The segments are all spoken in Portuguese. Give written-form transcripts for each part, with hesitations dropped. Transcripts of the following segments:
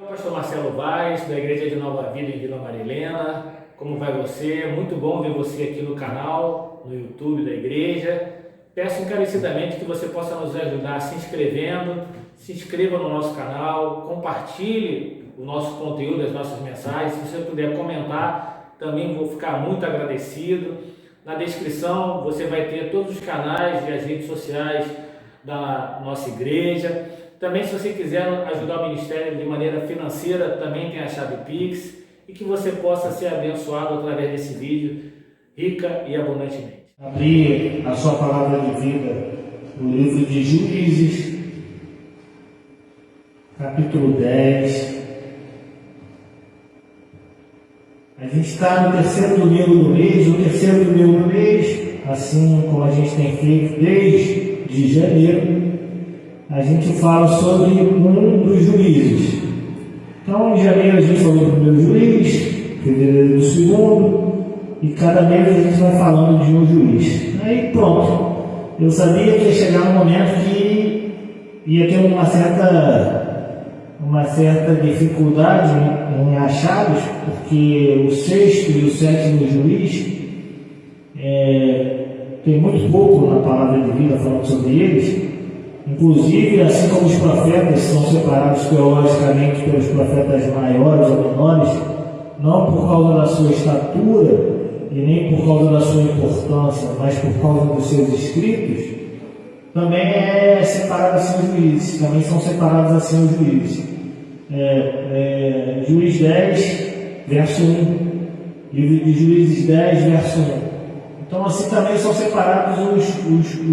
Sou o pastor Marcelo Vaz, da Igreja de Nova Vida em Vila Marilena. Como vai você? Muito bom ver você aqui no canal, no YouTube da igreja. Peço encarecidamente que você possa nos ajudar se inscrevendo, se inscreva no nosso canal, compartilhe o nosso conteúdo, as nossas mensagens. Se você puder comentar, também vou ficar muito agradecido. Na descrição você vai ter todos os canais e as redes sociais da nossa igreja. Também, se você quiser ajudar o ministério de maneira financeira, também tem a chave Pix, e que você possa ser abençoado através desse vídeo, rica e abundantemente. Abrir a sua palavra de vida no livro de Juízes, capítulo 10. A gente está no terceiro domingo do mês, o terceiro domingo do mês, assim como a gente tem feito desde janeiro, a gente fala sobre um dos juízes. Então, em janeiro a gente falou do primeiro juiz, fevereiro do segundo, e cada mês a gente vai falando de um juiz. Aí pronto, eu sabia que ia chegar um momento que ia ter uma certa dificuldade em achá-los, porque o sexto e o sétimo juiz tem muito pouco na palavra de vida falando sobre eles. Inclusive, assim como os profetas são separados teologicamente pelos profetas maiores ou menores, não por causa da sua estatura e nem por causa da sua importância, mas por causa dos seus escritos, também é separado assim os juízes, também são separados assim os juízes. Juiz 10, verso 1, livro de Juízes 10, verso 1. Então, assim também são separados os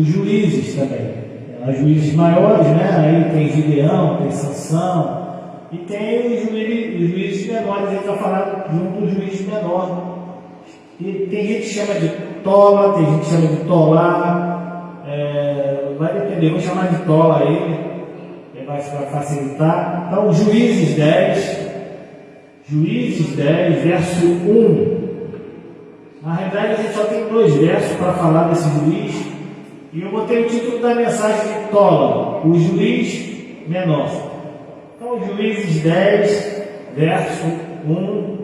juízes também. Há juízes maiores, né? Aí tem Gideão, tem Sansão, e tem os juízes menores. Ele está falando junto do juiz menor. E tem gente que chama de Tola, tem gente que chama de Tolá. Vai depender, vou chamar de Tola aí, para facilitar. Então, Juízes 10, verso 1. Na realidade, a gente só tem 2 versos para falar desse juiz. E eu botei o título da mensagem de Tola, o juiz menor. Então, Juízes 10, verso 1.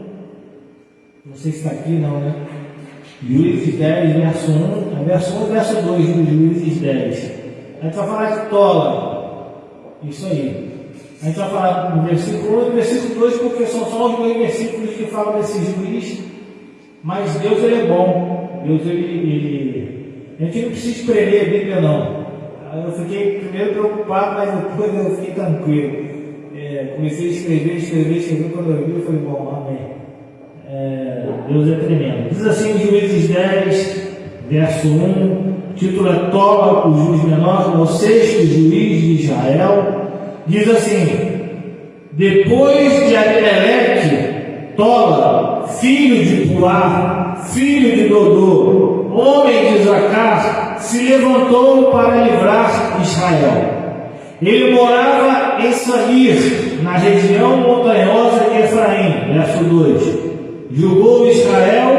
Não sei se está aqui, não, né? Juízes 10, verso 1. Verso 1 e verso 2 do Juízes 10. A gente vai falar de Tola. Isso aí. A gente vai falar do versículo 1 e do versículo 2, porque são só os 2 versículos que falam desse juiz. Mas Deus, ele é bom. Deus, a gente não precisa espremer a Bíblia, não. Eu fiquei primeiro preocupado, mas depois eu fiquei tranquilo. Comecei a escrever. Quando eu vi, eu falei, bom, amém. Deus é tremendo. Diz assim, Juízes 10, verso 1, o título é Tola, o juiz menor, o sexto juiz de Israel. Diz assim: depois de Abimeleque, Tola, filho de Puá, filho de Dodô, homem de Zacar, se levantou para livrar Israel. Ele morava em Samir, na região montanhosa de Efraim, verso 2. Julgou Israel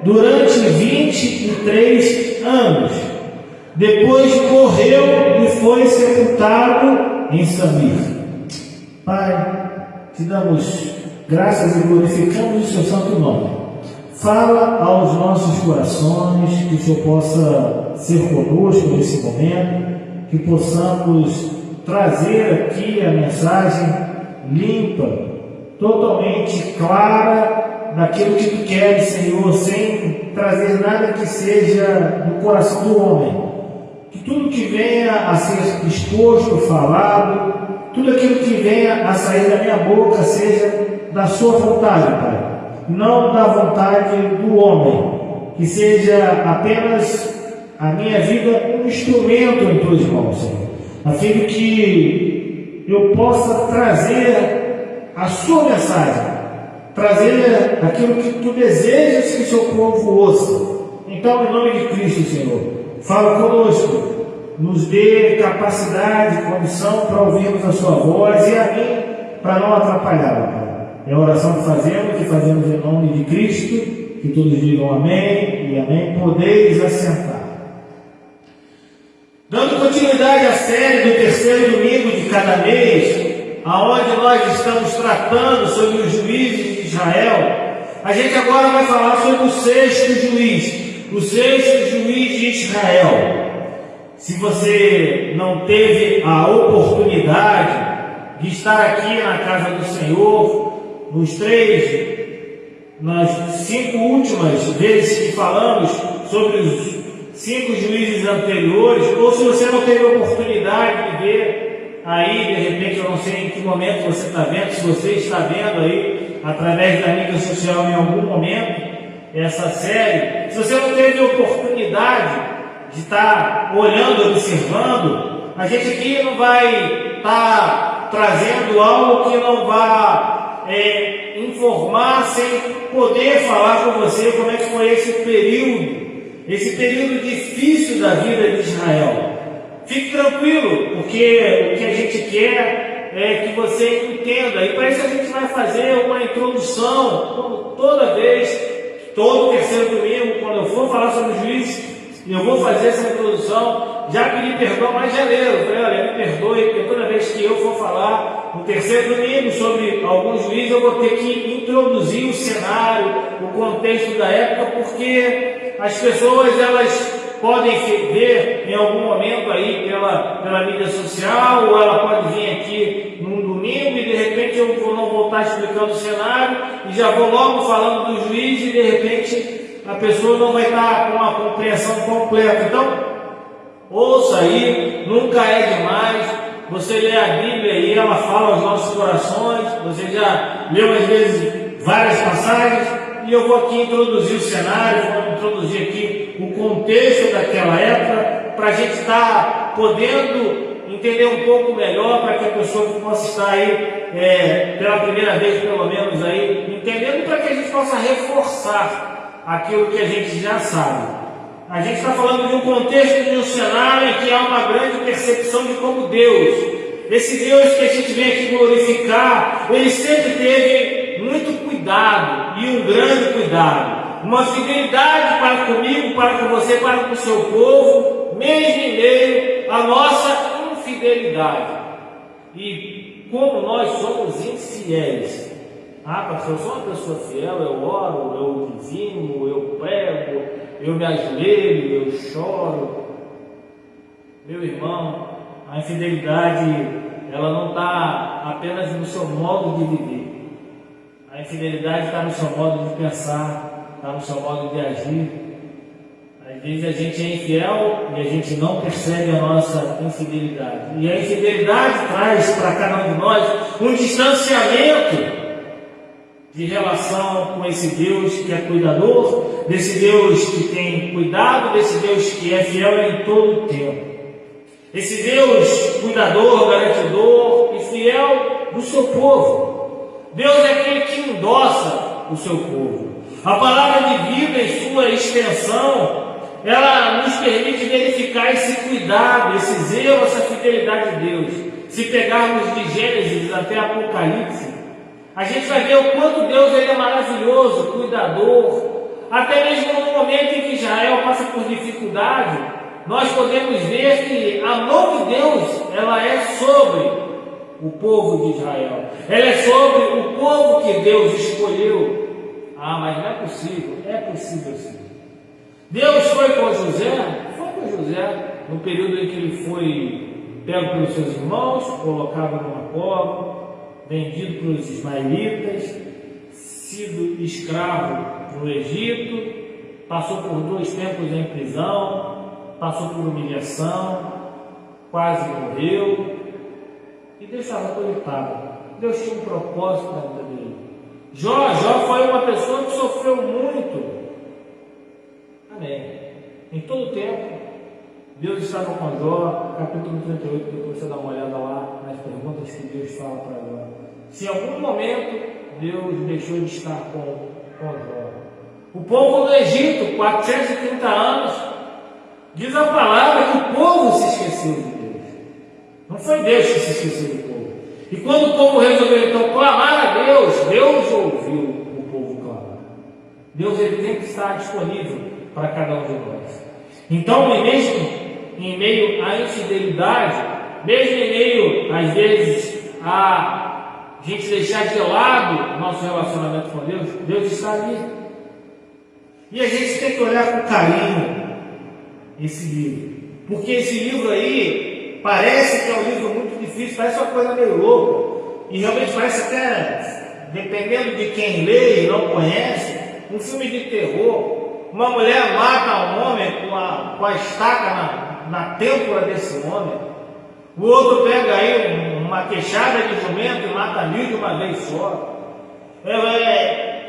durante 23 anos. Depois morreu e foi sepultado em Samir. Pai, te damos graças e glorificamos o seu santo nome. Fala aos nossos corações, que o Senhor possa ser conosco nesse momento, que possamos trazer aqui a mensagem limpa, totalmente clara, daquilo que Tu queres, Senhor, sem trazer nada que seja no coração do homem. Que tudo que venha a ser exposto, falado, tudo aquilo que venha a sair da minha boca seja da Sua vontade, Pai. Não da vontade do homem, que seja apenas a minha vida um instrumento em Tuas mãos, Senhor, a fim de que eu possa trazer a Sua mensagem, trazer aquilo que Tu desejas que o Seu povo ouça. Então, em nome de Cristo, Senhor, fala conosco, nos dê capacidade, condição para ouvirmos a Sua voz e a mim para não atrapalhá-la, Pai. É a oração que fazemos em nome de Cristo, que todos digam amém e amém. Podeis assentar. Dando continuidade à série do terceiro domingo de cada mês, aonde nós estamos tratando sobre os juízes de Israel, a gente agora vai falar sobre o sexto juiz de Israel. Se você não teve a oportunidade de estar aqui na casa do Senhor, nas 5 últimas vezes que falamos sobre os 5 juízes anteriores, ou se você não teve a oportunidade de ver aí, de repente, eu não sei em que momento você está vendo, se você está vendo aí, através da mídia social em algum momento, essa série, se você não teve a oportunidade de estar olhando, observando, a gente aqui não vai estar trazendo algo que não vá informar sem poder falar com você como é que foi esse período difícil da vida de Israel. Fique tranquilo, porque o que a gente quer é que você entenda, e para isso a gente vai fazer uma introdução, como toda vez, todo terceiro domingo, quando eu for falar sobre os juízes, eu vou fazer essa introdução. Já pedi perdão em janeiro, falei, olha, me perdoe, porque toda vez que eu for falar no terceiro domingo sobre alguns juízes, eu vou ter que introduzir o cenário, o contexto da época, porque as pessoas, elas podem ver em algum momento aí pela mídia social, ou ela pode vir aqui num domingo e de repente eu não vou estar explicando o cenário e já vou logo falando do juiz e de repente a pessoa não vai estar com a compreensão completa. Então, ouça aí, nunca é demais você lê a Bíblia e ela fala aos nossos corações. Você já leu às vezes várias passagens e eu vou aqui introduzir o cenário, vou introduzir aqui o contexto daquela época para a gente estar podendo entender um pouco melhor, para que a pessoa possa estar aí pela primeira vez pelo menos aí entendendo, para que a gente possa reforçar aquilo que a gente já sabe. A gente está falando de um contexto, de um cenário em que há uma grande percepção de como Deus, esse Deus que a gente vem aqui glorificar, ele sempre teve muito cuidado, e um grande cuidado, uma fidelidade para comigo, para com você, para com o seu povo, mesmo em meio à nossa infidelidade. E como nós somos infiéis. Pastor, eu sou uma pessoa fiel, eu oro, eu dizimo, eu prego, eu me ajoelho, eu choro. Meu irmão, a infidelidade, ela não está apenas no seu modo de viver. A infidelidade está no seu modo de pensar, está no seu modo de agir. Às vezes a gente é infiel e a gente não percebe a nossa infidelidade. E a infidelidade traz para cada um de nós um distanciamento de relação com esse Deus que é cuidador, desse Deus que tem cuidado, desse Deus que é fiel em todo o tempo. Esse Deus cuidador, garantidor e fiel do seu povo. Deus é aquele que endossa o seu povo. A palavra de vida em sua extensão, ela nos permite verificar esse cuidado, esse zelo, essa fidelidade de Deus. Se pegarmos de Gênesis até Apocalipse, a gente vai ver o quanto Deus ele é maravilhoso, cuidador. Até mesmo no momento em que Israel passa por dificuldade, nós podemos ver que a mão de Deus, ela é sobre o povo de Israel. Ela é sobre o povo que Deus escolheu. Mas não é possível. É possível sim. Deus foi com José? Foi com José no período em que ele foi pego pelos seus irmãos, colocado numa cova, vendido pelos ismaelitas, sido escravo no Egito, passou por 2 tempos em prisão, passou por humilhação, quase morreu, e Deus estava conectado. Deus tinha um propósito na vida dele. Jó foi uma pessoa que sofreu muito. Amém. Em todo o tempo, Deus estava com Jó, capítulo 38, depois você dá uma olhada lá nas perguntas que Deus fala para Jó. Se em algum momento Deus deixou de estar com Jó. O povo do Egito, 430 anos, diz a palavra que o povo se esqueceu de Deus. Não foi Deus que se esqueceu do povo. E quando o povo resolveu então clamar a Deus, Deus ouviu o povo clamar. Deus ele tem que estar disponível para cada um de nós. Então, mesmo em meio à infidelidade, mesmo em meio, às vezes, a gente deixar de lado o nosso relacionamento com Deus, Deus está ali. E a gente tem que olhar com carinho esse livro. Porque esse livro aí parece que é um livro muito difícil, parece uma coisa meio louca. E realmente parece até, dependendo de quem lê e não conhece, um filme de terror. Uma mulher mata um homem com a estaca na têmpora desse homem. O outro pega aí uma queixada de jumento e mata 1000 de uma vez só.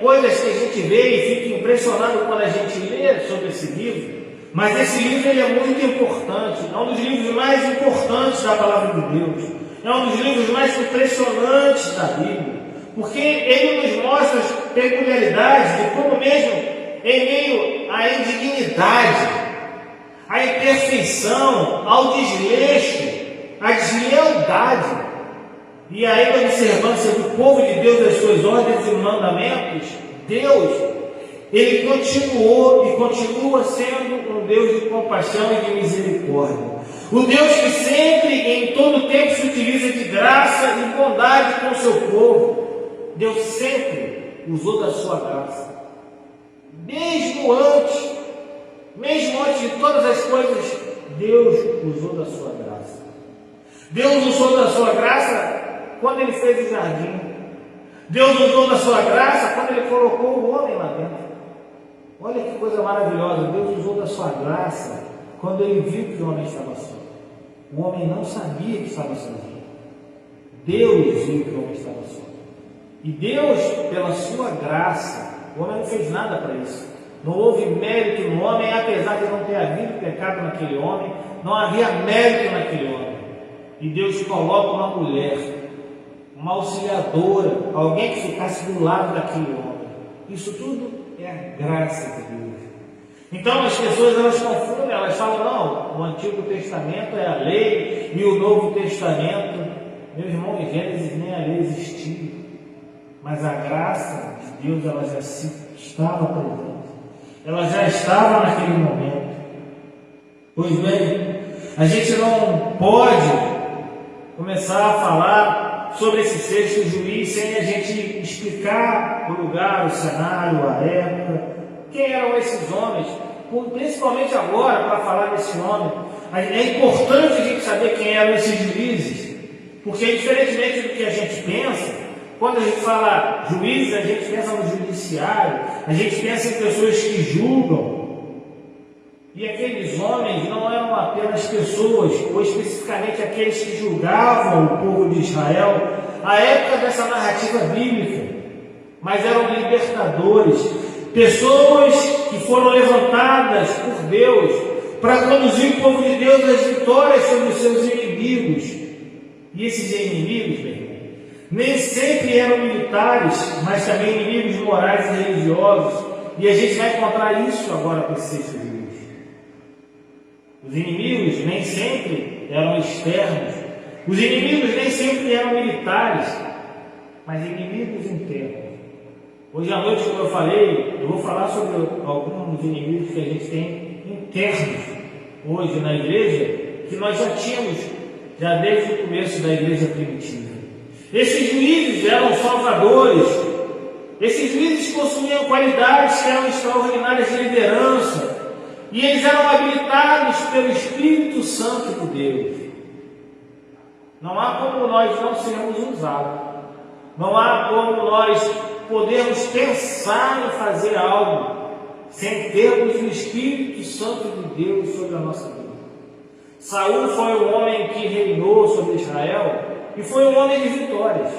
Coisas que a gente vê e fica impressionado quando a gente lê sobre esse livro. Mas esse livro ele é muito importante. É um dos livros mais importantes da Palavra de Deus. É um dos livros mais impressionantes da Bíblia. Porque ele nos mostra as peculiaridades de como mesmo em meio à indignidade, à imperfeição, ao desleixo, à deslealdade e à observância do povo de Deus, das suas ordens e mandamentos, Deus, ele continuou e continua sendo um Deus de compaixão e de misericórdia. O Deus que sempre e em todo tempo se utiliza de graça e bondade com o seu povo. Deus sempre usou da sua graça. Mesmo antes de todas as coisas, Deus usou da sua graça. Deus usou da sua graça quando ele fez o jardim. Deus usou da sua graça quando ele colocou o homem lá dentro. Olha que coisa maravilhosa. Deus usou da sua graça quando ele viu que o homem estava só. O homem não sabia que estava sozinho. Deus viu que o homem estava só. E Deus, pela sua graça, o homem não fez nada para isso. Não houve mérito no homem, apesar de não ter havido pecado naquele homem, não havia mérito naquele homem. E Deus coloca uma mulher, uma auxiliadora, alguém que ficasse do lado daquele homem. Isso tudo é a graça de Deus. Então as pessoas elas confundem, elas falam, não, o Antigo Testamento é a lei e o Novo Testamento, meu irmão, em Gênesis nem a lei existia. Mas a graça de Deus ela já estava presente. Ela já estava naquele momento. Pois bem, a gente não pode começar a falar sobre esse sexto juiz sem a gente explicar o lugar, o cenário, a época, quem eram esses homens, principalmente agora para falar desse homem. É importante a gente saber quem eram esses juízes, porque diferentemente do que a gente pensa, quando a gente fala juízes, a gente pensa no judiciário, a gente pensa em pessoas que julgam. E aqueles homens não eram apenas pessoas, ou especificamente aqueles que julgavam o povo de Israel, à época dessa narrativa bíblica, mas eram libertadores, pessoas que foram levantadas por Deus para conduzir o povo de Deus às vitórias sobre os seus inimigos. E esses inimigos, bem, nem sempre eram militares, mas também inimigos morais e religiosos. E a gente vai encontrar isso agora com esse sexto juiz. Os inimigos nem sempre eram externos. Os inimigos nem sempre eram militares, mas inimigos internos. Hoje à noite, como eu falei, eu vou falar sobre alguns inimigos que a gente tem internos hoje na igreja, que nós já tínhamos já desde o começo da igreja primitiva. Esses juízes eram salvadores. Esses juízes possuíam qualidades que eram extraordinárias de liderança. E eles eram habilitados pelo Espírito Santo de Deus. Não há como nós não sermos usados. Não há como nós podermos pensar em fazer algo sem termos o Espírito Santo de Deus sobre a nossa vida. Saul foi um homem que reinou sobre Israel e foi um homem de vitórias.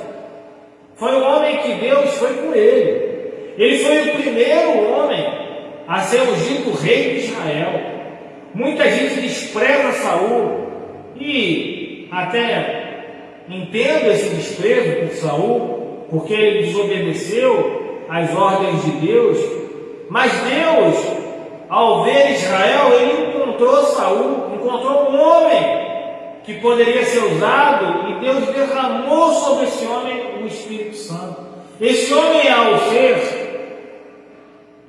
Foi um homem que Deus foi por ele. Ele foi o primeiro homem a ser ungido rei de Israel. Muita gente despreza Saul e até entendo esse desprezo por Saul, porque ele desobedeceu às ordens de Deus. Mas Deus, ao ver Israel, ele encontrou Saul, encontrou um homem que poderia ser usado, e Deus derramou sobre esse homem o Espírito Santo. Esse homem, ao ser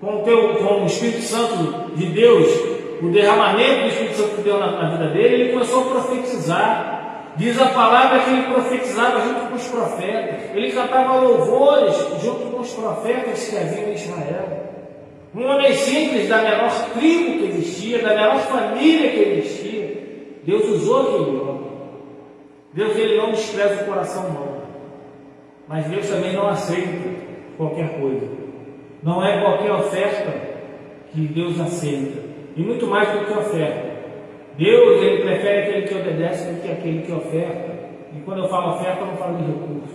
com o Espírito Santo de Deus, o derramamento do Espírito Santo de Deus na vida dele, ele começou a profetizar. Diz a palavra que ele profetizava junto com os profetas. Ele cantava louvores junto com os profetas que haviam em Israel. Um homem simples, da menor tribo que existia, da menor família que existia. Deus usou aquele homem. Deus, ele não despreza o coração humano. Mas Deus também não aceita qualquer coisa. Não é qualquer oferta que Deus aceita. E muito mais do que oferta. Deus, ele prefere aquele que obedece do que aquele que oferta. E quando eu falo oferta, eu não falo de recurso.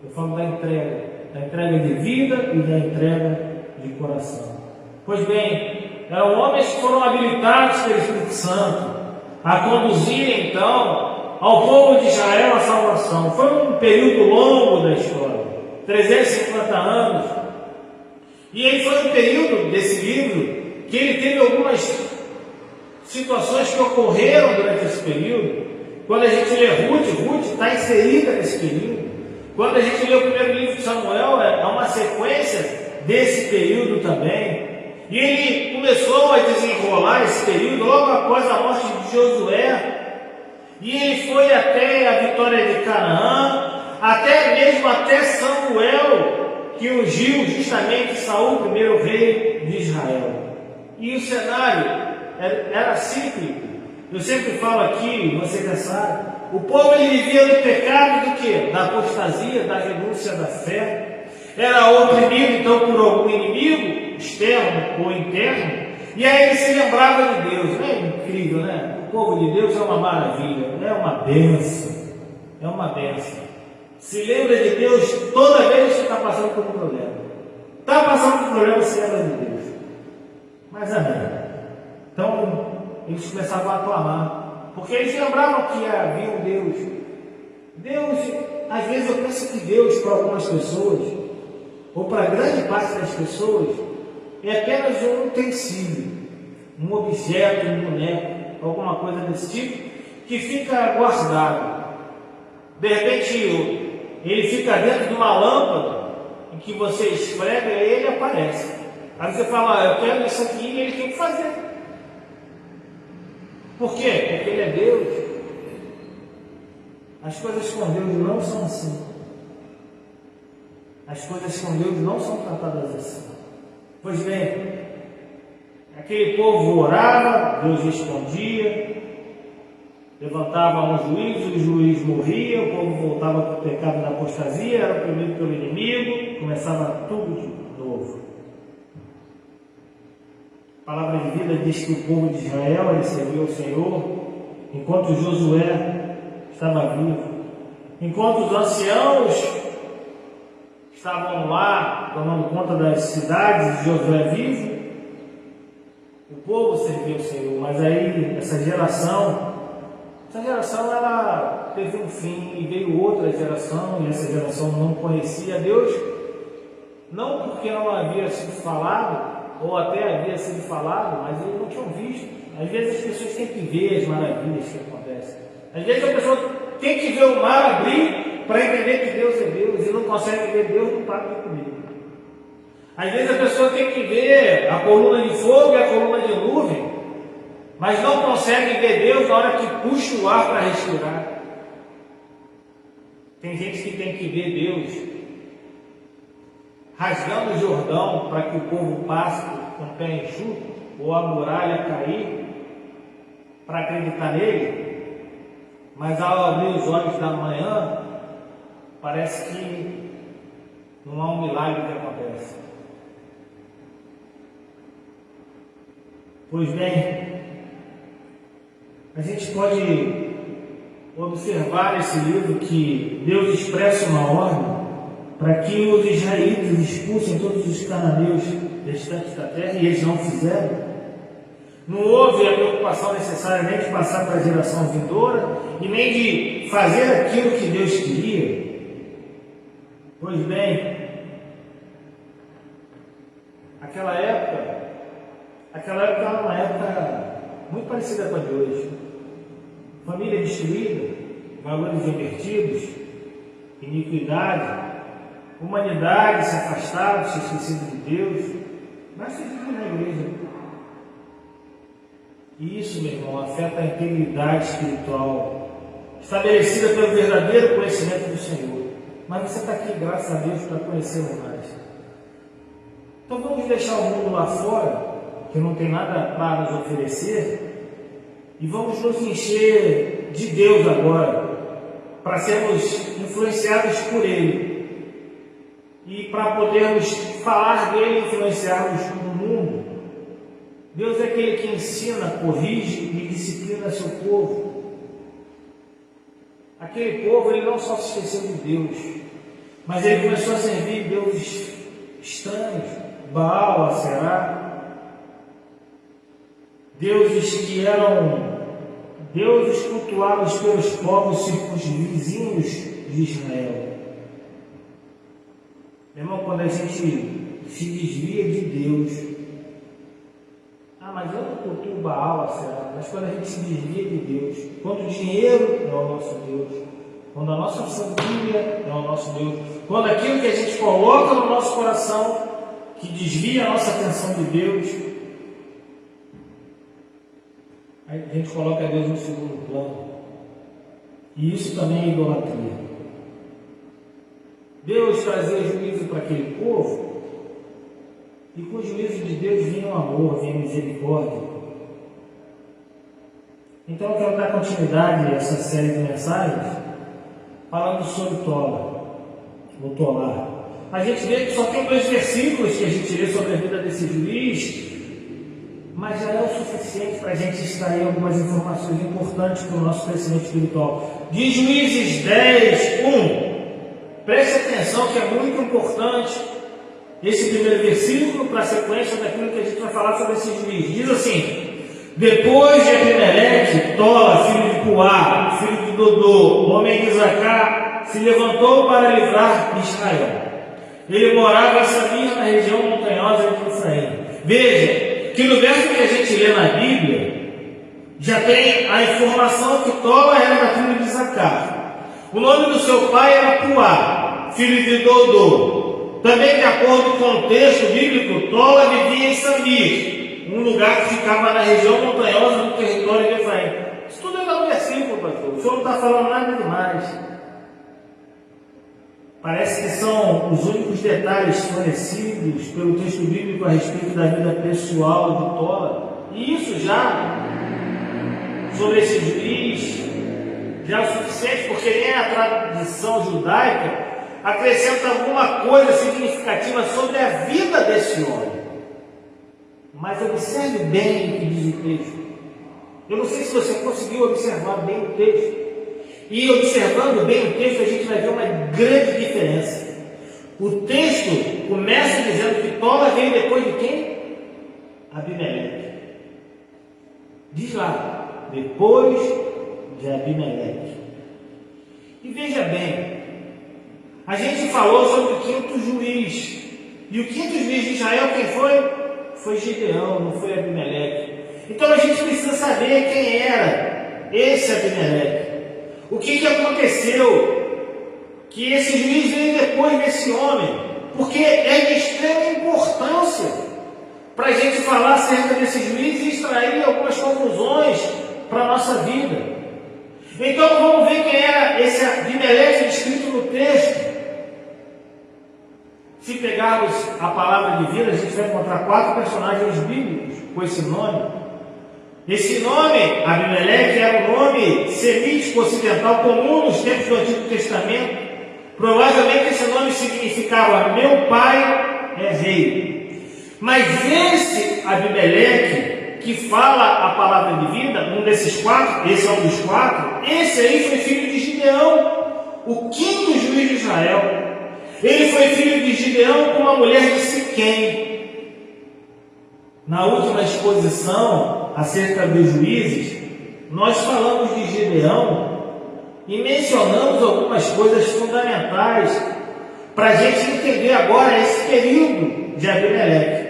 Eu falo da entrega de vida e da entrega de coração. Pois bem, eram homens que foram habilitados pelo Espírito Santo a conduzir então ao povo de Israel a salvação. Foi um período longo da história, 350 anos. E ele foi um período desse livro que ele teve algumas situações que ocorreram durante esse período. Quando a gente lê Ruth está inserida nesse período. Quando a gente lê o primeiro livro de Samuel, é uma sequência desse período também. E ele começou a desenrolar esse período logo após a morte de Josué. E ele foi até a vitória de Canaã, até Samuel, que ungiu justamente Saul, o primeiro rei de Israel. E o cenário era cíclico. Eu sempre falo aqui, você já sabe, o povo ele vivia no pecado do quê? Da apostasia, da renúncia da fé. Era oprimido então por algum inimigo, externo ou interno, e aí ele se lembrava de Deus. Não é incrível, né? O povo de Deus é uma maravilha, é uma bênção, é uma bênção. Se lembra de Deus toda vez que você está passando por um problema. Está passando por um problema, se lembra de Deus. Mas amém. Então, eles começavam a clamar, porque eles lembravam que havia um Deus. Deus, às vezes eu penso que Deus, para algumas pessoas, ou para grande parte das pessoas, é apenas um utensílio, um objeto, um boneco, alguma coisa desse tipo, que fica guardado. De repente, ele fica dentro de uma lâmpada, em que você esfrega e ele aparece. Aí você fala, eu quero isso aqui, e ele tem que fazer. Por quê? Porque ele é Deus. As coisas com Deus não são assim. As coisas com Deus não são tratadas assim. Pois bem, aquele povo orava, Deus respondia, levantava um juiz, o juiz morria, o povo voltava para o pecado da apostasia, era oprimido pelo inimigo, começava tudo de novo. A palavra de vida diz que o povo de Israel ele serviu ao Senhor enquanto Josué estava vivo, enquanto os anciãos estavam lá tomando conta das cidades de Josué vivo, o povo serviu ao Senhor. Mas aí essa geração ela teve um fim e veio outra geração, e essa geração não conhecia Deus, não porque não havia sido falado, ou até havia sido falado, mas eles não tinham visto. Às vezes as pessoas têm que ver as maravilhas que acontecem. Às vezes a pessoa tem que ver o mar abrir para entender que Deus é Deus, e não consegue ver Deus no pacto comigo. Às vezes a pessoa tem que ver a coluna de fogo e a coluna de nuvem, mas não consegue ver Deus na hora que puxa o ar para respirar. Tem gente que tem que ver Deus rasgando o Jordão para que o povo passe com o pé enxuto, ou a muralha cair, para acreditar nele. Mas ao abrir os olhos da manhã, parece que não há um milagre que acontece. Pois bem, a gente pode observar nesse livro que Deus expressa uma ordem para que os israelitas expulsem todos os cananeus restantes da terra, e eles não fizeram. Não houve a preocupação necessária nem de passar para a geração vindoura, e nem de fazer aquilo que Deus queria. Pois bem, aquela época era uma época muito parecida com a de hoje. Família destruída, valores invertidos, iniquidade, humanidade se afastada, se esquecendo de Deus. Mas se vive na igreja. E isso, meu irmão, afeta a integridade espiritual estabelecida pelo verdadeiro conhecimento do Senhor. Mas você está aqui, graças a Deus, para conhecer mais. Então vamos deixar o mundo lá fora, que não tem nada para nos oferecer, e vamos nos encher de Deus agora, para sermos influenciados por Ele, e para podermos falar dele e influenciarmos no mundo. Deus é aquele que ensina, corrige e disciplina seu povo. Aquele povo, ele não só se esqueceu de Deus, mas ele começou a servir deuses estranhos, Baal, Aserá, deuses que eram deuses cultuados pelos povos circunvizinhos de Israel. Meu irmão, quando a gente se desvia de Deus, mas eu não cultuo Baal, Aserá, mas quando a gente se desvia de Deus, quando o dinheiro é o nosso Deus, quando a nossa família é o nosso Deus, quando aquilo que a gente coloca no nosso coração, que desvia a nossa atenção de Deus, a gente coloca Deus no segundo plano. E isso também é idolatria. Deus trazia juízo para aquele povo, e com o juízo de Deus vinha o amor, vinha a misericórdia. Então eu quero dar continuidade a essa série de mensagens falando sobre Tola, o Tolar. A gente vê que só tem 2 versículos que a gente lê sobre a vida desse juiz, mas já é o suficiente para a gente extrair algumas informações importantes para o nosso crescimento espiritual. De Juízes 10, 1. Preste atenção que é muito importante esse primeiro versículo para a sequência daquilo que a gente vai falar sobre esse juiz. Diz assim: depois de Abimeleque, Tola, filho de Puá, filho de Dodô, homem de Zacá, se levantou para livrar Israel. Ele morava em Samir, na região montanhosa de Efraim. Veja que no verso que a gente lê na Bíblia, já tem a informação que Tola era da tribo de Zacá. O nome do seu pai era Puá, filho de Dodô. Também, de acordo com o texto bíblico, Tola vivia em Samir, um lugar que ficava na região montanhosa do território de Efraim. Isso tudo é no versículo, pastor. O senhor não está falando nada demais. Parece que são os únicos detalhes fornecidos pelo texto bíblico a respeito da vida pessoal de Tola. E isso já, sobre esse juiz, já é o suficiente, porque nem a tradição judaica acrescenta alguma coisa significativa sobre a vida desse homem. Mas observe bem o que diz o texto. Eu não sei se você conseguiu observar bem o texto. E observando bem o texto, a gente vai ver uma grande diferença. O texto começa dizendo que Tola veio depois de quem? Abimeleque. Diz lá, depois de Abimeleque. E veja bem, a gente falou sobre o 5º juiz. E o 5º juiz de Israel, quem foi? Foi Gideão, não foi Abimeleque. Então a gente precisa saber quem era esse Abimeleque. O que aconteceu? Que esse juiz veio depois desse homem, porque é de extrema importância para a gente falar acerca desse juiz e extrair algumas conclusões para a nossa vida. Então vamos ver quem era esse Abimeleque descrito no texto. Se pegarmos a palavra de vida, a gente vai encontrar 4 personagens bíblicos com esse nome. Esse nome, Abimeleque, era um nome semítico ocidental comum nos tempos do Antigo Testamento. Provavelmente esse nome significava: meu pai é rei. Mas esse Abimeleque, que fala a palavra de vida, um desses 4, esse é um dos 4, esse aí foi filho de Gideão, o 5º juiz de Israel. Ele foi filho de Gideão com uma mulher de Siquém. Na última exposição acerca dos juízes, nós falamos de Gideão e mencionamos algumas coisas fundamentais para a gente entender agora esse período de Abimeleque.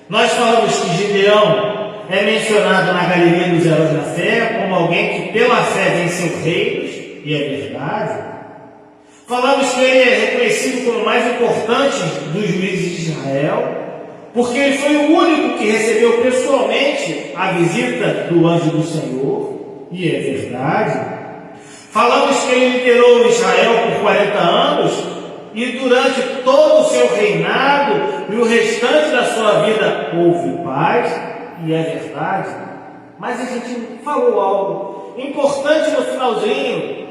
Nós falamos que Gideão é mencionado na Galeria dos Heróis da Fé como alguém que pela fé venceu reinos, e é verdade. Falamos que ele é reconhecido como o mais importante dos juízes de Israel, porque ele foi o único que recebeu pessoalmente a visita do anjo do Senhor, e é verdade. Falamos que ele liderou Israel por 40 anos e durante todo o seu reinado e o restante da sua vida houve paz, e é verdade. Mas a gente falou algo importante no finalzinho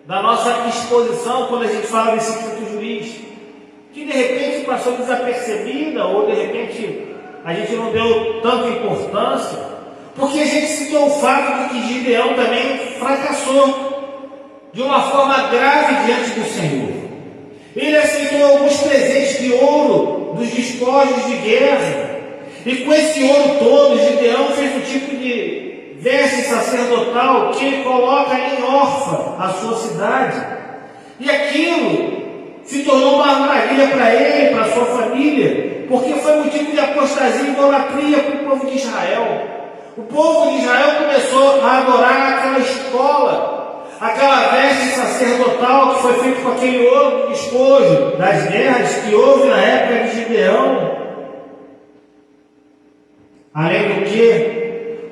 da nossa exposição, quando a gente fala desse quinto juiz, que de repente passou desapercebida, ou de repente a gente não deu tanta importância, porque a gente citou o fato de que Gideão também fracassou de uma forma grave diante do Senhor. Ele aceitou alguns presentes de ouro dos despojos de guerra, e com esse ouro todo, Gideão fez um tipo de veste sacerdotal que ele coloca em Orfa, a sua cidade, e aquilo se tornou uma maravilha para ele, para a sua família, porque foi motivo de apostasia e idolatria para o povo de Israel. O povo de Israel começou a adorar aquela escola, aquela veste sacerdotal que foi feita com aquele ouro de despojo das guerras que houve na época de Gideão. Além do que,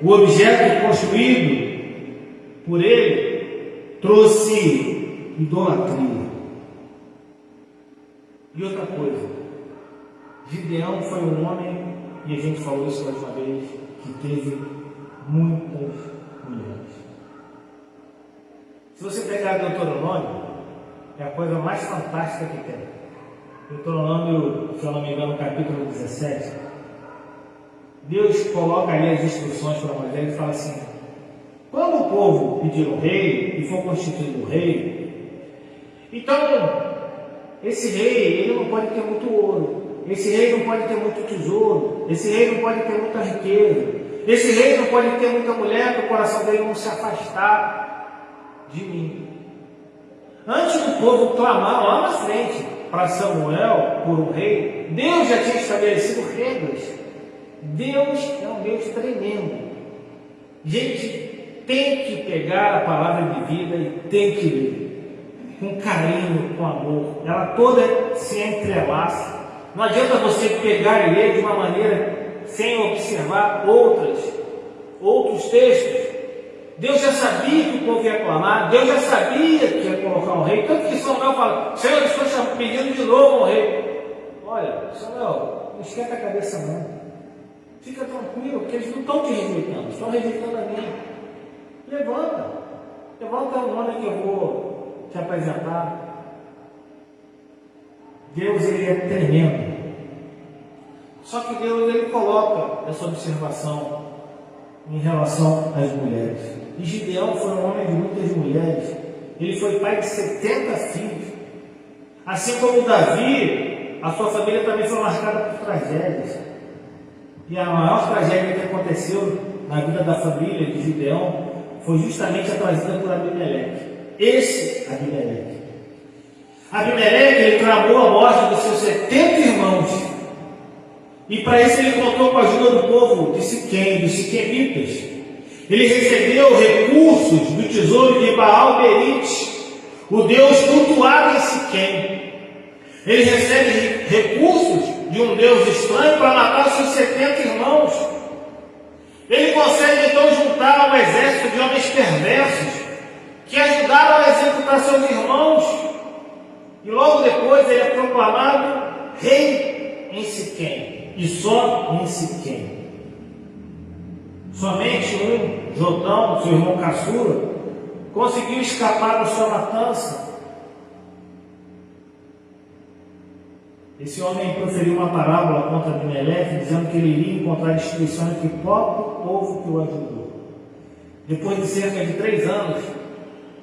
o objeto construído por ele trouxe idolatria. E outra coisa, Gideão foi um homem, e a gente falou isso mais uma vez, que teve muitas mulheres. Se você pegar Deuteronômio, é a coisa mais fantástica que tem. Deuteronômio, se eu não me engano, capítulo 17, Deus coloca ali as instruções para Moisés e fala assim: quando o povo pedir um rei e for constituído um rei, então esse rei ele não pode ter muito ouro, esse rei não pode ter muito tesouro, esse rei não pode ter muita riqueza, esse rei não pode ter muita mulher para o coração dele não se afastar de mim. Antes do povo clamar lá na frente para Samuel por um rei, Deus já tinha estabelecido regras. Deus é um Deus tremendo. Gente, tem que pegar a palavra de vida e tem que ler com carinho, com amor. Ela toda se entrelaça. Não adianta você pegar e ler de uma maneira sem observar outros textos. Deus já sabia que o povo ia clamar, Deus já sabia que ia colocar um rei. Tanto que Samuel fala: Senhor, estou pedindo de novo um rei. Olha, Samuel, não esquenta a cabeça não. Fica tranquilo, porque eles não estão te rejeitando, estão rejeitando a mim. Levanta o nome que eu vou te apresentar. Deus, ele é tremendo. Só que Deus, ele coloca essa observação em relação às mulheres. E Gideão foi um homem de muitas mulheres. Ele foi pai de 70 filhos. Assim como Davi, a sua família também foi marcada por tragédias. E a maior tragédia que aconteceu na vida da família de Gideão foi justamente a trazida por Abimeleque. Esse Abimeleque. Abimeleque, ele clamou a morte dos seus 70 irmãos. E para isso ele contou com a ajuda do povo de Siquém, dos siquemitas. Ele recebeu recursos do tesouro de Baal-Berite, o Deus cultuado em Siquém. Ele recebe recursos de um Deus estranho para matar seus 70 irmãos. Ele consegue então juntar um exército de homens perversos que ajudaram a executar seus irmãos. E logo depois ele é proclamado rei em Siquém, e só em Siquém. Somente Jotão, seu irmão caçula, conseguiu escapar da sua matança. Esse homem proferiu uma parábola contra Abimeleque, dizendo que ele iria encontrar destruição entre o próprio povo que o ajudou. Depois de cerca de 3 anos,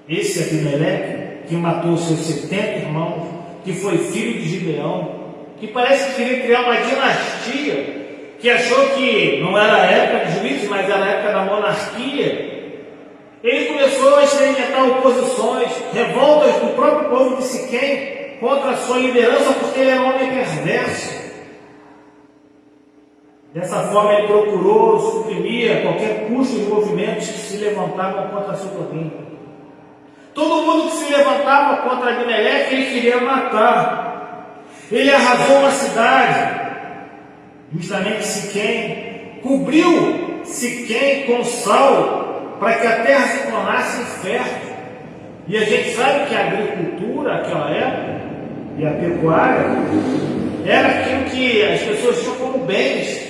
esse Abimeleque, que matou seus 70 irmãos, que foi filho de Gideão, que parece que queria criar uma dinastia, que achou que não era a época de juízes, mas era a época da monarquia, ele começou a experimentar oposições, revoltas do próprio povo de Siquém contra a sua liderança, porque ele era um homem perverso. Dessa forma ele procurou suprimir a qualquer custo os movimentos que se levantavam contra seu domínio. Todo mundo que se levantava contra Abimeleque, ele queria matar. Ele arrasou uma cidade, justamente Siquém, cobriu Siquém com sal, para que a terra se tornasse fértil. E a gente sabe que a agricultura, naquela época, e a pecuária, era aquilo que as pessoas tinham como bens,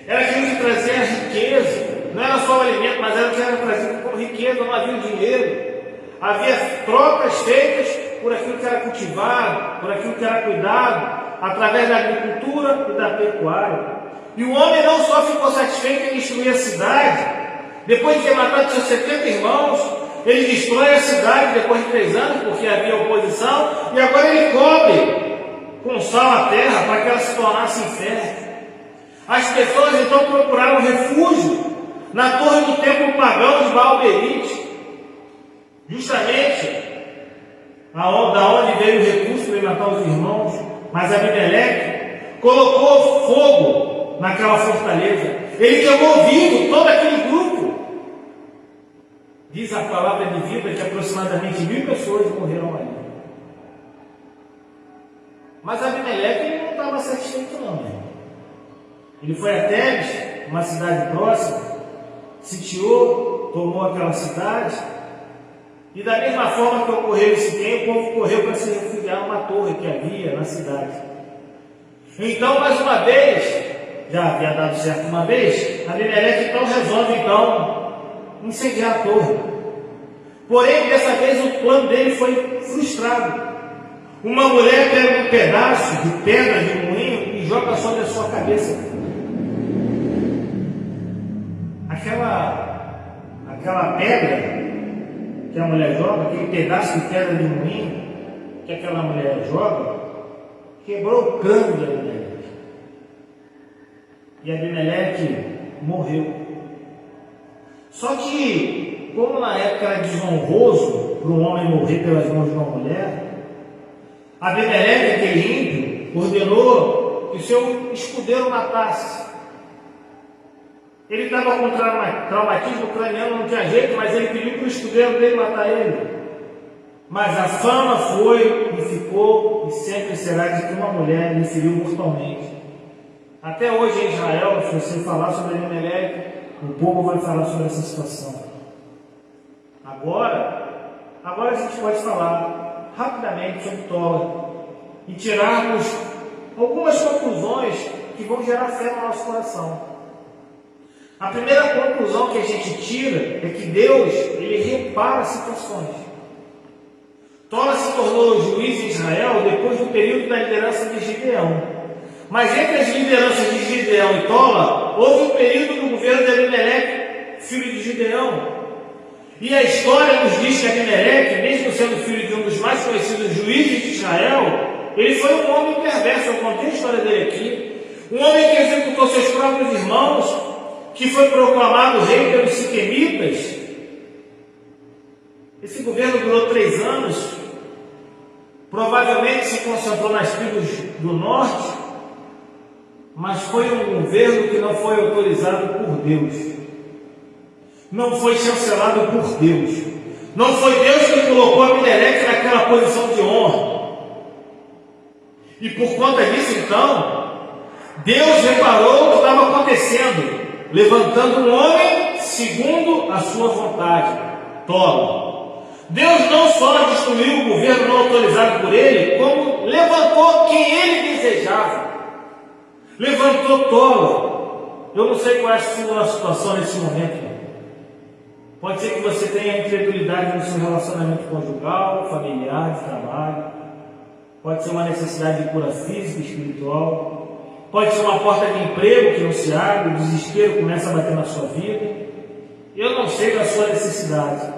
era aquilo que trazia a riqueza. Não era só o alimento, mas era o que era trazido como riqueza, não havia dinheiro. Havia trocas feitas por aquilo que era cultivado, por aquilo que era cuidado, através da agricultura e da pecuária. E o homem não só ficou satisfeito em destruir a cidade, depois de ter matado seus 70 irmãos, ele destrói a cidade depois de 3 anos, porque havia oposição, e agora ele cobre com sal a terra para que ela se tornasse infértil. As pessoas então procuraram refúgio na torre do templo pagão de Baal-Berite, justamente da onde veio o recurso para matar os irmãos. Mas Abimeleque colocou fogo naquela fortaleza, ele queimou vivo todo aquele grupo. Diz a palavra de vida que aproximadamente 1000 pessoas morreram ali. Mas Abimeleque ele não estava satisfeito não, né? Ele foi a Tebes, uma cidade próxima, sitiou, tomou aquela cidade, e da mesma forma que ocorreu esse tempo, o povo correu para se refugiar numa torre que havia na cidade. Então, mais uma vez, já havia dado certo uma vez, Abimeleque então resolve incendiar a torre. Porém, dessa vez o plano dele foi frustrado. Uma mulher pega um pedaço de pedra de moinho e joga sobre a sua cabeça. Aquela pedra que a mulher joga, aquele pedaço de pedra de moinho que aquela mulher joga, quebrou o crânio de Abimeleque. E Abimeleque morreu. Só que, como na época era desonroso para um homem morrer pelas mãos de uma mulher, Abimeleque, aquele ímpio, ordenou que o seu escudeiro matasse. Ele estava com traumatismo craniano, não tinha jeito, mas ele pediu para o escudeiro dele matar ele. Mas a fama foi e ficou e sempre será de que uma mulher lhe feriu mortalmente. Até hoje em Israel, se você falar sobre Abimeleque, o povo vai falar sobre essa situação. Agora a gente pode falar rapidamente sobre Tola e tirarmos algumas conclusões que vão gerar fé no nosso coração. A primeira conclusão que a gente tira é que Deus, ele repara situações. Tola se tornou juiz em Israel depois do período da liderança de Gideão. Mas entre as lideranças de Gideão e Tola, houve um período do governo de Abimeleque, filho de Gideão. E a história nos diz que Abimeleque, mesmo sendo filho de um dos mais conhecidos juízes de Israel, ele foi um homem perverso. Eu contei a história dele aqui. Um homem que executou seus próprios irmãos, que foi proclamado rei pelos siquemitas. Esse governo durou 3 anos, provavelmente se concentrou nas tribos do norte, mas foi um governo que não foi autorizado por Deus, não foi chancelado por Deus, não foi Deus que colocou Abimeleque naquela posição de honra. E por conta disso, então, Deus reparou o que estava acontecendo, levantando um homem segundo a sua vontade, Tola. Deus não só destruiu o governo não autorizado por ele, como levantou quem ele desejava. Levantou Tola. Eu não sei qual é a sua situação nesse momento. Pode ser que você tenha incredulidade no seu relacionamento conjugal, familiar, de trabalho. Pode ser uma necessidade de cura física e espiritual. Pode ser uma porta de emprego que não se abre, o desespero começa a bater na sua vida. Eu não sei da sua necessidade.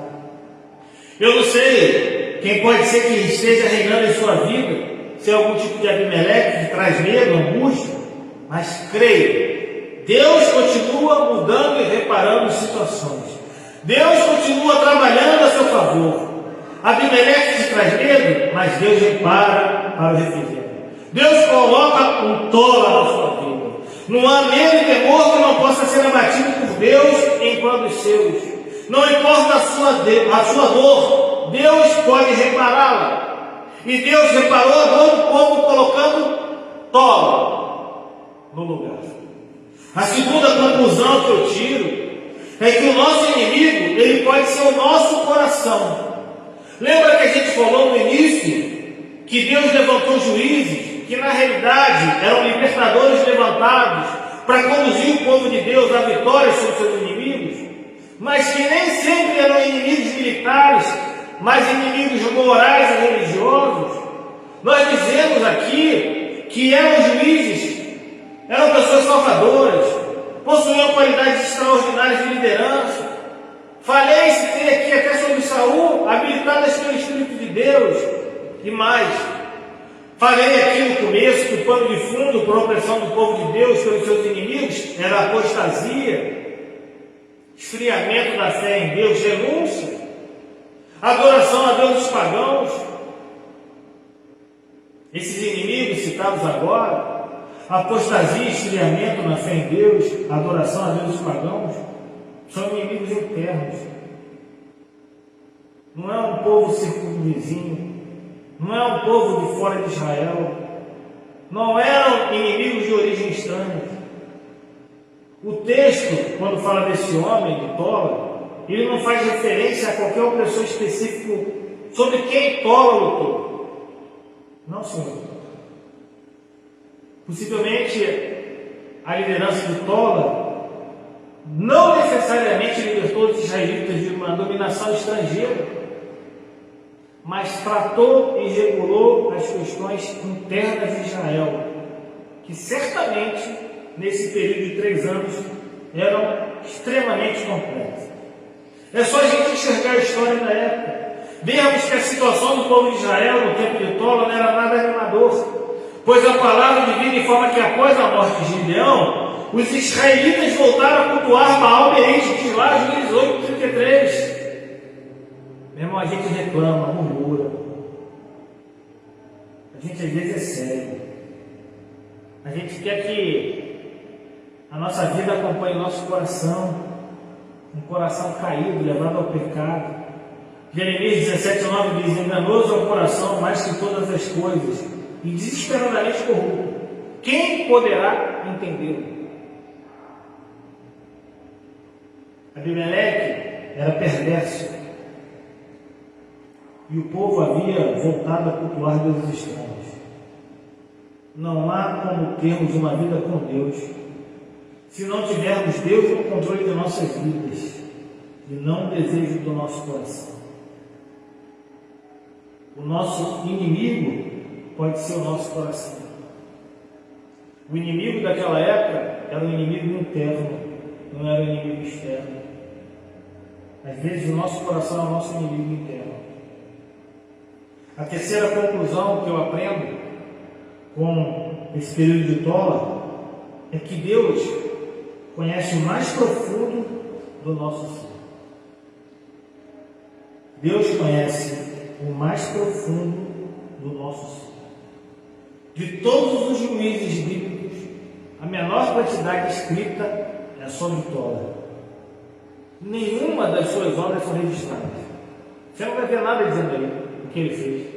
Eu não sei quem pode ser que esteja reinando em sua vida, se é algum tipo de Abimeleque que traz medo, angústia. Mas creia, Deus continua mudando e reparando situações. Deus continua trabalhando a seu favor. Abimeleque te traz medo, mas Deus repara para o refrigério. Deus coloca um Tola na sua vida. Não há medo e temor que não possa ser abatido por Deus em prol dos seus. Não importa a sua dor, Deus pode repará-la. E Deus reparou a dor do povo colocando Tola no lugar. A segunda conclusão que eu tiro é que o nosso inimigo, ele pode ser o nosso coração. Lembra que a gente falou no início que Deus levantou juízes que na realidade eram libertadores levantados para conduzir o povo de Deus à vitória sobre seus inimigos, mas que nem sempre eram inimigos militares, mas inimigos morais e religiosos? Nós dizemos aqui que eram juízes, eram pessoas salvadoras, possuíam qualidades extraordinárias de liderança. Falei, citei aqui até sobre Saul, habilitadas pelo Espírito de Deus, e mais. Falei aqui no começo que o pano de fundo para a opressão do povo de Deus pelos seus inimigos era a apostasia, esfriamento da fé em Deus, renúncia, adoração a deuses pagãos. Esses inimigos citados agora, apostasia, esfriamento na fé em Deus, adoração a deuses pagãos, são inimigos internos. Não é um povo circunvizinho, não é um povo de fora de Israel, não eram inimigos de origem estranha. O texto, quando fala desse homem de Tola, ele não faz referência a qualquer opressor específico sobre quem Tola lutou. Não, senhor. Possivelmente a liderança de Tola não necessariamente libertou os israelitas de uma dominação estrangeira, mas tratou e regulou as questões internas de Israel, que certamente nesse período de 3 anos eram extremamente complexas. É só a gente enxergar a história da época, vermos que a situação do povo de Israel no tempo de Tola não era nada animador, pois a palavra divina informa que após a morte de Gideão, os israelitas voltaram a cultuar Baal Berite, diz lá, Juízes 8:33. Meu irmão, a gente reclama, murmura. A gente às vezes é sério. A gente quer que a nossa vida acompanhe o nosso coração, um coração caído, levado ao pecado. Jeremias 17:9 diz: enganoso é o coração mais que todas as coisas, e desesperadamente corrupto. Quem poderá entendê-lo? Abimeleque era perverso, e o povo havia voltado a cultuar deuses estranhos. Não há como termos uma vida com Deus se não tivermos Deus no controle de nossas vidas e não o desejo do nosso coração. O nosso inimigo pode ser o nosso coração. O inimigo daquela época era um inimigo interno, não era um inimigo externo. Às vezes o nosso coração é o nosso inimigo interno. A terceira conclusão que eu aprendo com esse período de Tola é que Deus conhece o mais profundo do nosso ser. Deus conhece o mais profundo do nosso ser. De todos os juízes bíblicos, a menor quantidade escrita é sobre Tola. Nenhuma das suas obras são registradas. Você não vai ver nada dizendo aí o que ele fez.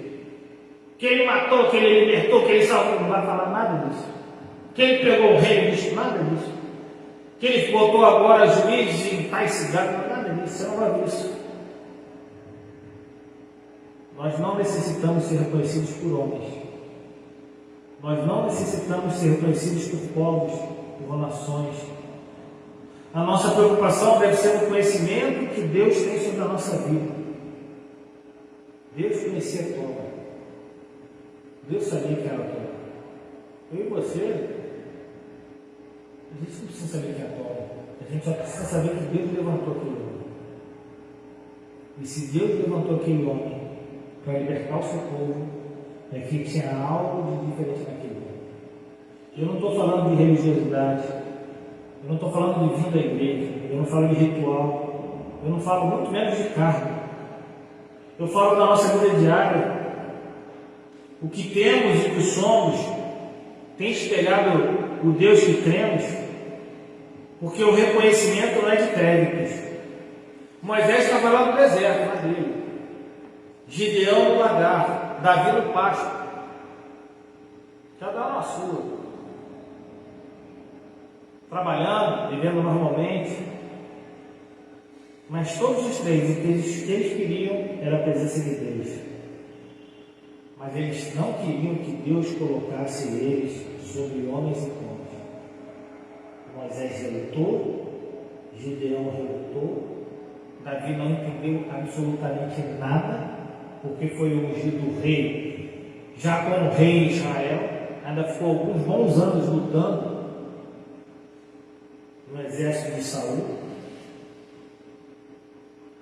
Que ele matou, que ele libertou, que ele salvou. Não vai falar nada disso. Que ele pegou o reino disso, nada disso. Que ele botou agora juízes em tais cidades, nada disso. Você não vai ver isso. Nós não necessitamos ser reconhecidos por homens. Nós não necessitamos ser reconhecidos por povos, por nações. A nossa preocupação deve ser no conhecimento que Deus tem sobre a nossa vida. Deus conhecia Tola. Deus sabia que era Tola. Eu e você, a gente não precisa saber que é Tola. A gente só precisa saber que Deus levantou aquele homem. E se Deus levantou aquele homem para libertar o seu povo, é que tinha algo de diferente naquele homem. Eu não estou falando de religiosidade. Eu não estou falando de vinda à igreja, eu não falo de ritual, eu não falo muito menos de carne. Eu falo da nossa vida diária. O que temos e o que somos tem espelhado o Deus que cremos, porque o reconhecimento não é de créditos. Moisés estava lá no deserto, na dele. Gideão no lagar, Davi no pasto. Cada um na sua. Trabalhando, vivendo normalmente, Mas todos os três, o que eles queriam era a presença de Deus. Mas eles não queriam que Deus colocasse eles sobre homens e povos. Moisés relutou, Gideão relutou, Davi não entendeu absolutamente nada, porque foi ungido rei. Já como rei de Israel, ainda ficou alguns bons anos lutando no exército de Saul.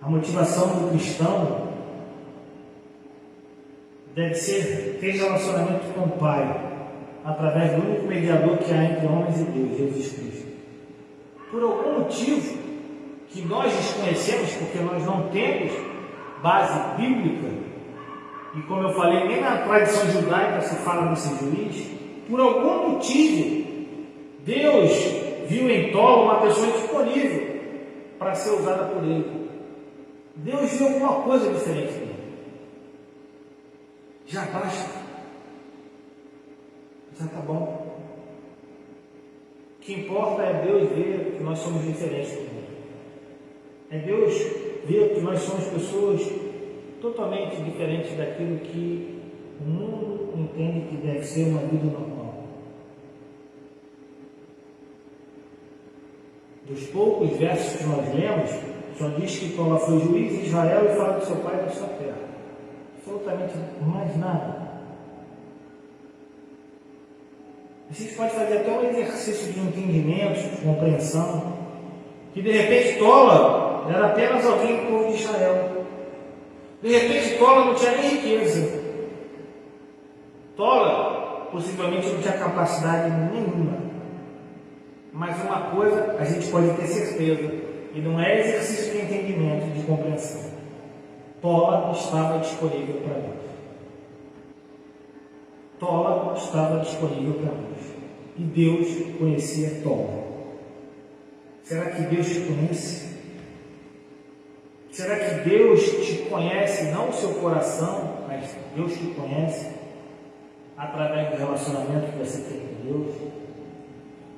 A motivação do cristão deve ser ter relacionamento com o Pai, através do único mediador que há entre homens e Deus, Jesus Cristo. Por algum motivo que nós desconhecemos, porque nós não temos base bíblica, e como eu falei, nem na tradição judaica se fala nesse juiz, por algum motivo, Deus viu em Tolo uma pessoa disponível para ser usada por ele. Deus viu alguma coisa diferente dele. Já basta. Já está bom. O que importa é Deus ver que nós somos diferentes do mundo. É Deus ver que nós somos pessoas totalmente diferentes daquilo que o mundo entende que deve ser uma vida normal. Dos poucos versos que nós lemos, só diz que Tola foi juiz em Israel e fala do seu pai e da sua terra. Absolutamente mais nada. A gente pode fazer até um exercício de entendimento, de compreensão, que de repente Tola era apenas alguém do povo de Israel. De repente Tola não tinha nem riqueza. Tola possivelmente não tinha capacidade nenhuma. Mas uma coisa a gente pode ter certeza, e não é exercício de entendimento, de compreensão. Tola estava disponível para Deus. Tola estava disponível para Deus. E Deus conhecia Tola. Será que Deus te conhece? Será que Deus te conhece, não o seu coração, mas Deus te conhece através do relacionamento que você tem com Deus?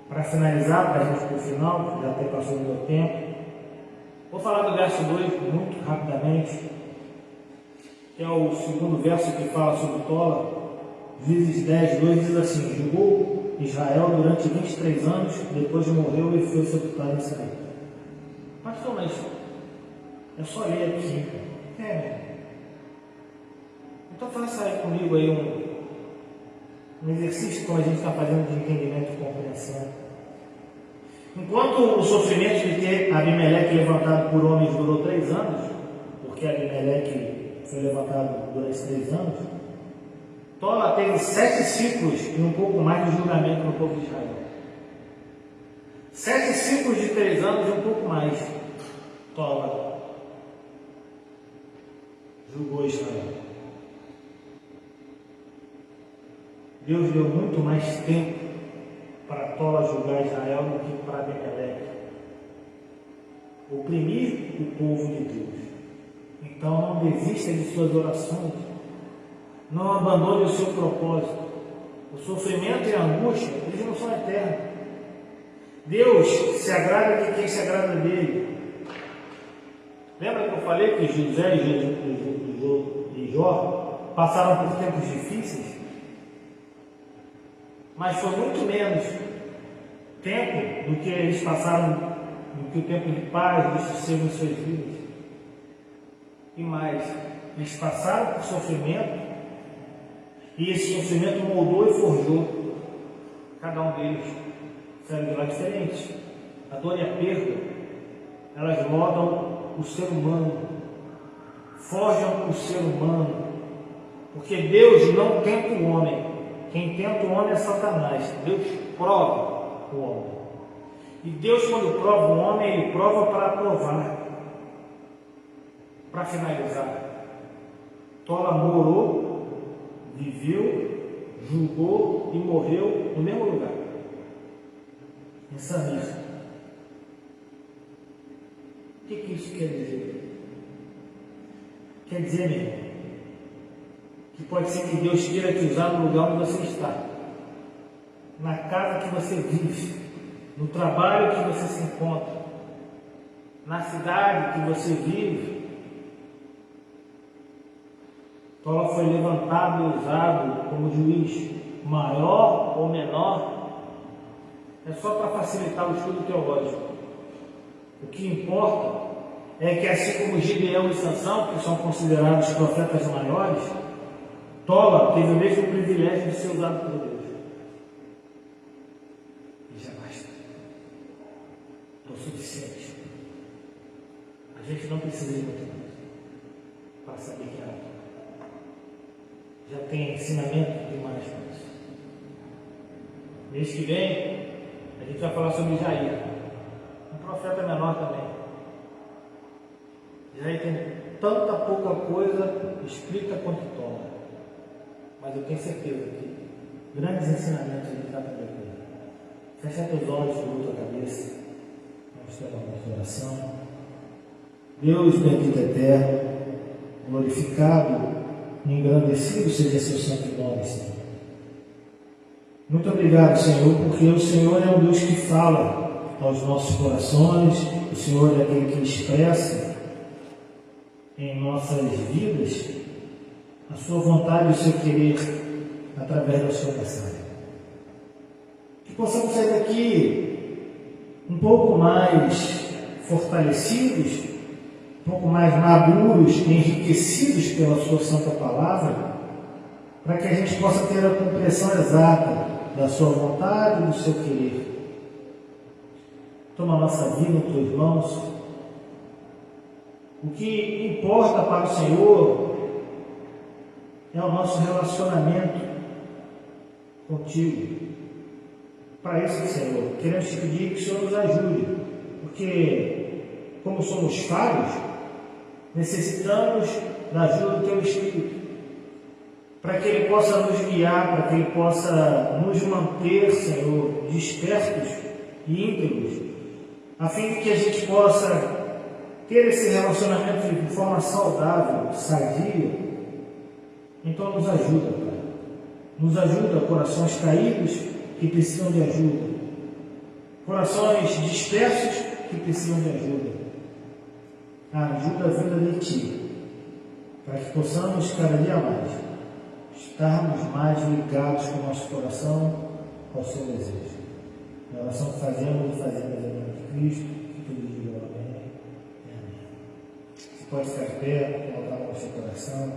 Para finalizar, para a gente ir para o final, já até passou o meu tempo, vou falar do verso 2 muito rapidamente, que é o segundo verso que fala sobre Tola. Juízes 10, 2 diz assim: julgou Israel durante 23 anos, depois morreu e foi sepultado em Israel. Pastor, mas é só ler aqui. Então faça aí comigo aí um exercício como a gente está fazendo de entendimento e compreensão. Enquanto o sofrimento de ter Abimeleque levantado por homens durou 3 anos, porque Abimeleque foi levantado durante 3 anos, Tola teve 7 ciclos e um pouco mais de julgamento no povo de Israel. 7 ciclos de 3 anos e um pouco mais. Tola julgou Israel. Deus deu muito mais tempo para Tola julgar Israel do que para Abimeleque oprimir o povo de Deus. Então não desista de suas orações, não abandone o seu propósito. O sofrimento e a angústia, eles não são eternos. Deus se agrada de quem se agrada dele. Lembra que eu falei que José e Jó passaram por tempos difíceis? Mas foi muito menos tempo do que eles passaram, do que o tempo de paz, de sossego em suas vidas. E mais, eles passaram por sofrimento, e esse sofrimento moldou e forjou cada um deles. Saíram de lá diferentes. A dor e a perda, elas moldam o ser humano, forjam o ser humano, porque Deus não tenta o homem. Quem tenta o homem é Satanás. Deus prova o homem. E Deus, quando prova o homem, Ele prova para provar. Para finalizar, Tola morou, viveu, julgou e morreu no mesmo lugar, em Samir. O que isso quer dizer? Quer dizer, meu irmão, que pode ser que Deus queira te usar no lugar onde você está, na casa que você vive, no trabalho que você se encontra, na cidade que você vive, Tola foi levantado e usado como juiz maior ou menor, é só para facilitar o estudo teológico. O que importa é que, assim como Gideão e Sansão, que são considerados profetas maiores, Tola teve o mesmo privilégio de ser usado por Deus. E já basta. É o suficiente. A gente não precisa de muito mais para saber que é. Já tem ensinamento demais para isso. Mês que vem, a gente vai falar sobre Jair, um profeta menor também. Jair tem tanta pouca coisa escrita quanto Tola, mas eu tenho certeza que grandes ensinamentos ele está para depois. Fecha teus olhos, curva tua cabeça, vamos ter uma nossa oração. Deus bendito eterno, glorificado, engrandecido seja seu santo nome, Senhor. Muito obrigado, Senhor, porque o Senhor é um Deus que fala aos nossos corações, o Senhor é aquele que expressa em nossas vidas a sua vontade e o seu querer através da sua mensagem. Que possamos sair daqui um pouco mais fortalecidos, um pouco mais maduros, enriquecidos pela sua santa palavra, para que a gente possa ter a compreensão exata da sua vontade e do seu querer. Toma a nossa vida em tuas mãos. O que importa para o Senhor é o nosso relacionamento contigo. Para isso, Senhor, queremos te pedir que o Senhor nos ajude, porque, como somos falhos, necessitamos da ajuda do Teu Espírito, para que Ele possa nos guiar, para que Ele possa nos manter, Senhor, despertos e íntegros, a fim de que a gente possa ter esse relacionamento de forma saudável, sadia. Então nos ajuda, Pai. Nos ajuda, corações caídos que precisam de ajuda, corações dispersos que precisam de ajuda. Ajuda a vida de Ti, para que possamos cada dia mais estarmos mais ligados com o nosso coração ao Seu desejo. A oração que fazemos em nome de Cristo, que tudo diga amém. Amém. Você pode ficar de pé, colocar a mão no seu coração.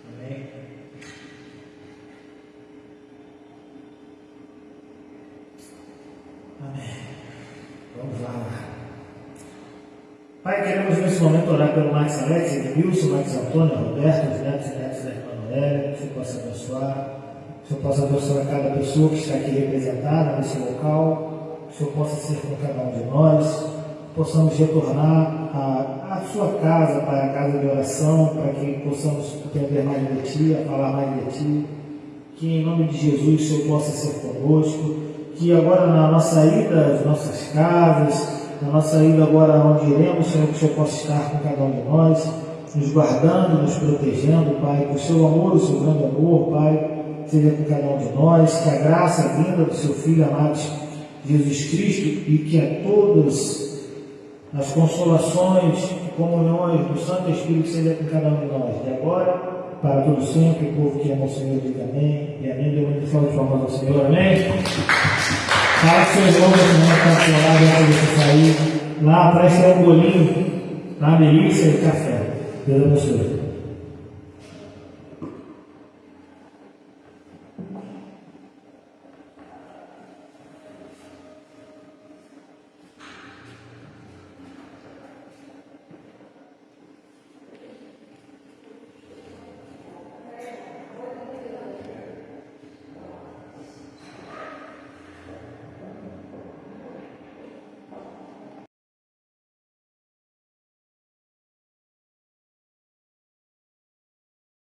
Amém. Amém. Vamos lá. Pai, queremos nesse momento orar pelo Max Alex, Edmilson, Max Antônio, Roberto, os netos e netos da irmã Noélia, que o Senhor possa abençoar. Que o Senhor possa abençoar cada pessoa que está aqui representada nesse local. Que o Senhor possa ser com cada um de nós. Possamos retornar à sua casa, para a casa de oração, para que possamos entender mais de Ti, a falar mais de Ti. Que em nome de Jesus o Senhor possa ser conosco. Que agora na nossa ida às nossas casas, na nossa ida agora onde iremos, Senhor, que o Senhor possa estar com cada um de nós, nos guardando, nos protegendo, Pai, que o Seu amor, o Seu grande amor, Pai, seja com cada um de nós, que a graça vinda do Seu Filho amado Jesus Cristo e que a todas as consolações e comunhões do Santo Espírito seja com cada um de nós, de agora para todo sempre. O povo que ama o Senhor diga amém, e amém. Deu uma salva de palmas ao Senhor, amém. Fala que o seu irmão está colado antes de você sair. Lá parece que é um bolinho, uma delícia de café. Deus abençoe.